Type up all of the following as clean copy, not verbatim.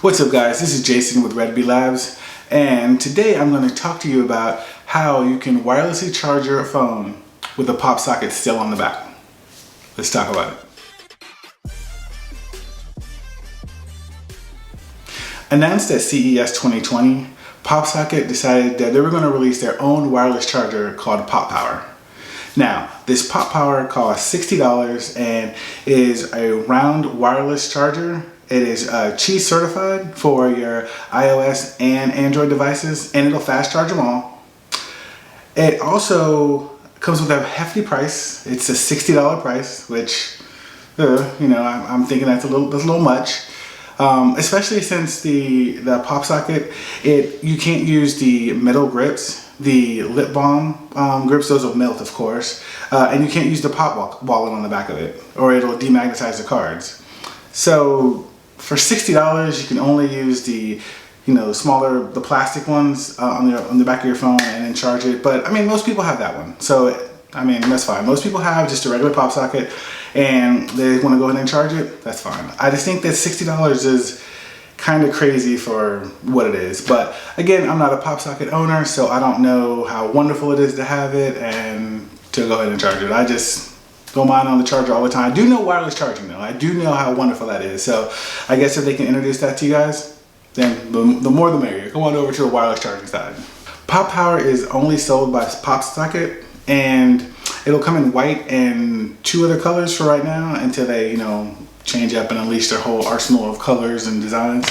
What's up guys, this is Jason with Red Bee Labs, and today I'm going to talk to you about how you can wirelessly charge your phone with a pop socket still on the back. Let's talk about it. Announced at CES 2020, PopSocket decided that they were going to release their own wireless charger called PopPower. Now, this PopPower costs $60 and is a round wireless charger. It is Qi certified for your iOS and Android devices, and it'll fast charge them all. It also comes with a hefty price. It's a $60 price, which, I'm thinking that's a little much. Especially since the PopSocket, you can't use the metal grips, the lip balm grips. Those will melt, of course, and you can't use the pop wallet on the back of it, or it'll demagnetize the cards. So for $60, you can only use the the plastic ones on the back of your phone and then charge it. But I mean, most people have that one, so I mean, that's fine. Most people have just a regular pop socket and they want to go ahead and charge it. That's fine. I just think that $60 is kind of crazy for what it is. But again, I'm not a pop socket owner, so I don't know how wonderful it is to have it and to go ahead and charge it. I just go mine on the charger all the time. I do know wireless charging though. I do know how wonderful that is. So I guess if they can introduce that to you guys, then the more the merrier. Come on over to the wireless charging side. PopPower is only sold by PopSocket, and it'll come in white and 2 other colors for right now until they, change up and unleash their whole arsenal of colors and designs.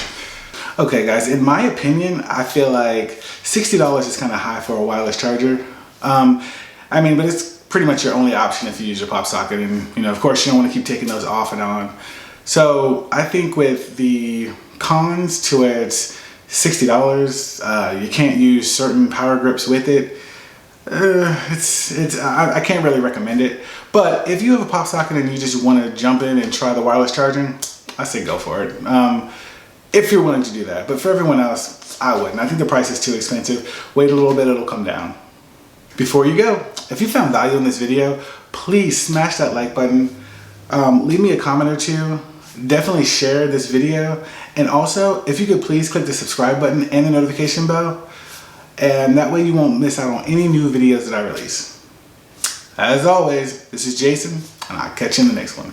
Okay guys, in my opinion, I feel like $60 is kind of high for a wireless charger. But it's pretty much your only option if you use your pop socket, and of course you don't want to keep taking those off and on. So I think with the cons to where it's $60, you can't use certain power grips with it. I can't really recommend it. But if you have a pop socket and you just want to jump in and try the wireless charging, I say go for it. If you're willing to do that. But for everyone else, I wouldn't. I think the price is too expensive. Wait a little bit, it'll come down. Before you go, if you found value in this video, please smash that like button. Leave me a comment or two. Definitely share this video. And also, if you could please click the subscribe button and the notification bell. And that way you won't miss out on any new videos that I release. As always, this is Jason, and I'll catch you in the next one.